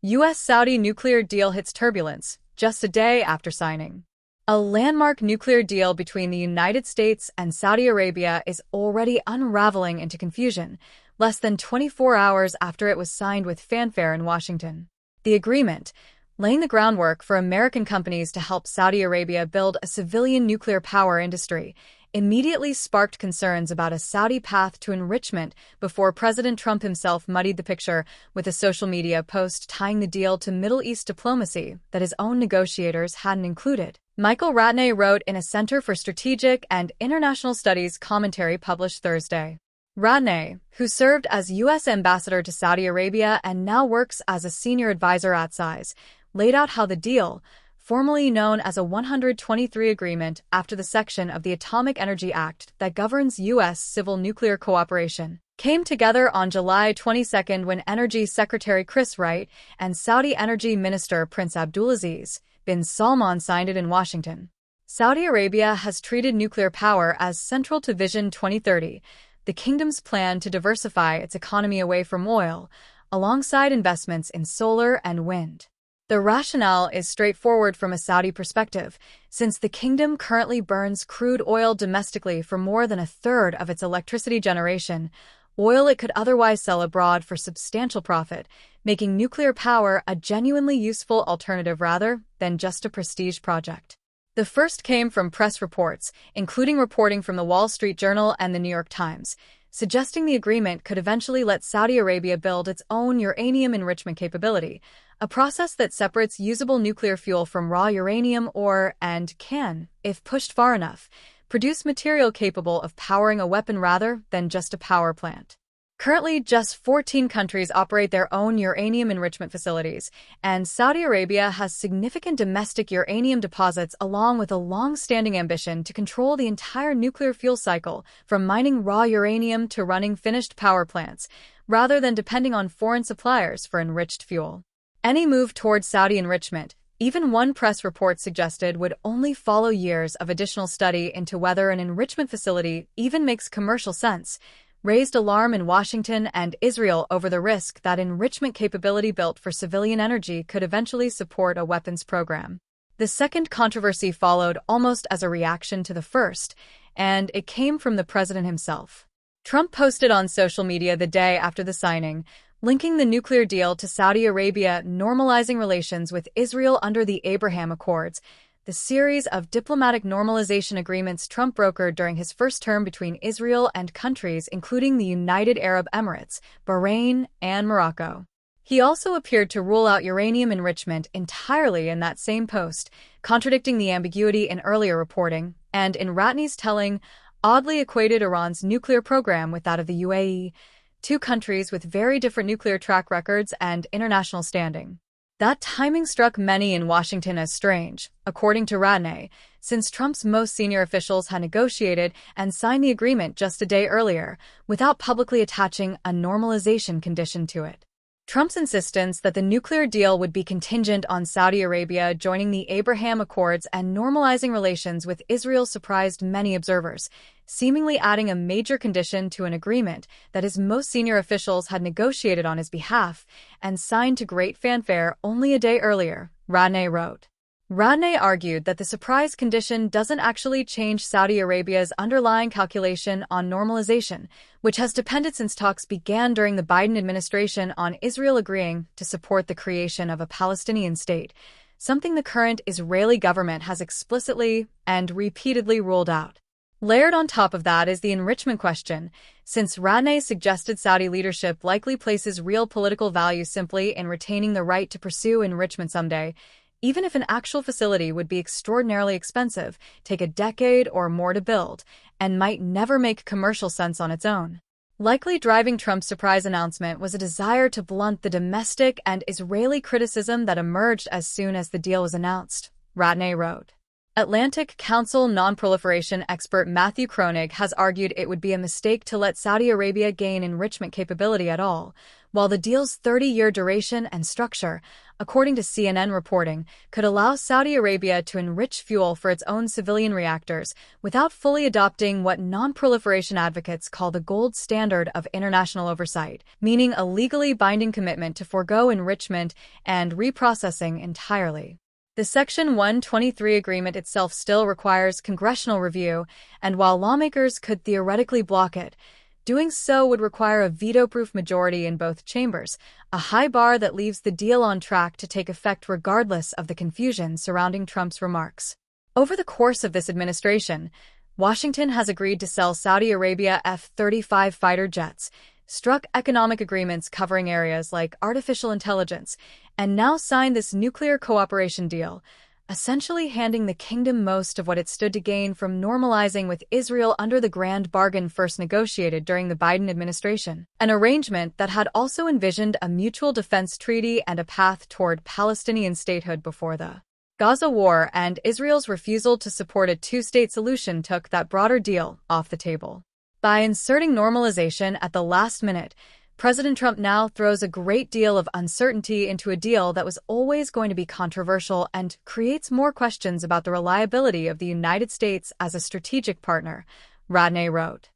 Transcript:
U.S.-Saudi nuclear deal hits turbulence, just a day after signing. A landmark nuclear deal between the United States and Saudi Arabia is already unraveling into confusion, less than 24 hours after it was signed with fanfare in Washington. The agreement, laying the groundwork for American companies to help Saudi Arabia build a civilian nuclear power industry, immediately sparked concerns about a Saudi path to enrichment before President Trump himself muddied the picture with a social media post tying the deal to Middle East diplomacy that his own negotiators hadn't included. Michael Ratney wrote in a Center for Strategic and International Studies commentary published Thursday. Ratney, who served as U.S. ambassador to Saudi Arabia and now works as a senior advisor at CSIS, laid out how the deal, formerly known as a 123 agreement after the section of the Atomic Energy Act that governs U.S. civil nuclear cooperation, came together on July 22 when Energy Secretary Chris Wright and Saudi Energy Minister Prince Abdulaziz bin Salman signed it in Washington. Saudi Arabia has treated nuclear power as central to Vision 2030, the kingdom's plan to diversify its economy away from oil, alongside investments in solar and wind. The rationale is straightforward from a Saudi perspective, since the kingdom currently burns crude oil domestically for more than a third of its electricity generation, oil it could otherwise sell abroad for substantial profit, making nuclear power a genuinely useful alternative rather than just a prestige project. The first came from press reports, including reporting from the Wall Street Journal and the New York Times, suggesting the agreement could eventually let Saudi Arabia build its own uranium enrichment capability, a process that separates usable nuclear fuel from raw uranium and can, if pushed far enough, produce material capable of powering a weapon rather than just a power plant. Currently, just 14 countries operate their own uranium enrichment facilities, and Saudi Arabia has significant domestic uranium deposits along with a long-standing ambition to control the entire nuclear fuel cycle, from mining raw uranium to running finished power plants, rather than depending on foreign suppliers for enriched fuel. Any move towards Saudi enrichment, even one press report suggested, would only follow years of additional study into whether an enrichment facility even makes commercial sense, raised alarm in Washington and Israel over the risk that enrichment capability built for civilian energy could eventually support a weapons program. The second controversy followed almost as a reaction to the first, and it came from the president himself. Trump posted on social media the day after the signing, linking the nuclear deal to Saudi Arabia normalizing relations with Israel under the Abraham Accords, the series of diplomatic normalization agreements Trump brokered during his first term between Israel and countries including the United Arab Emirates, Bahrain, and Morocco. He also appeared to rule out uranium enrichment entirely in that same post, contradicting the ambiguity in earlier reporting, and in Ratney's telling, oddly equated Iran's nuclear program with that of the UAE, two countries with very different nuclear track records and international standing. That timing struck many in Washington as strange, according to Ratney, since Trump's most senior officials had negotiated and signed the agreement just a day earlier, without publicly attaching a normalization condition to it. Trump's insistence that the nuclear deal would be contingent on Saudi Arabia joining the Abraham Accords and normalizing relations with Israel surprised many observers, seemingly adding a major condition to an agreement that his most senior officials had negotiated on his behalf and signed to great fanfare only a day earlier, Ratney wrote. Ratney argued that the surprise condition doesn't actually change Saudi Arabia's underlying calculation on normalization, which has depended since talks began during the Biden administration on Israel agreeing to support the creation of a Palestinian state, something the current Israeli government has explicitly and repeatedly ruled out. Layered on top of that is the enrichment question, since Ratney suggested Saudi leadership likely places real political value simply in retaining the right to pursue enrichment someday, even if an actual facility would be extraordinarily expensive, take a decade or more to build, and might never make commercial sense on its own. Likely driving Trump's surprise announcement was a desire to blunt the domestic and Israeli criticism that emerged as soon as the deal was announced, Ratney wrote. Atlantic Council non-proliferation expert Matthew Kroenig has argued it would be a mistake to let Saudi Arabia gain enrichment capability at all, while the deal's 30-year duration and structure, according to CNN reporting, could allow Saudi Arabia to enrich fuel for its own civilian reactors without fully adopting what non-proliferation advocates call the gold standard of international oversight, meaning a legally binding commitment to forego enrichment and reprocessing entirely. The Section 123 agreement itself still requires congressional review, and while lawmakers could theoretically block it, doing so would require a veto-proof majority in both chambers, a high bar that leaves the deal on track to take effect regardless of the confusion surrounding Trump's remarks. Over the course of this administration, Washington has agreed to sell Saudi Arabia F-35 fighter jets, struck economic agreements covering areas like artificial intelligence, and now signed this nuclear cooperation deal, essentially handing the kingdom most of what it stood to gain from normalizing with Israel under the grand bargain first negotiated during the Biden administration, an arrangement that had also envisioned a mutual defense treaty and a path toward Palestinian statehood before the Gaza war, and Israel's refusal to support a two-state solution took that broader deal off the table. By inserting normalization at the last minute, President Trump now throws a great deal of uncertainty into a deal that was always going to be controversial and creates more questions about the reliability of the United States as a strategic partner, Ratney wrote.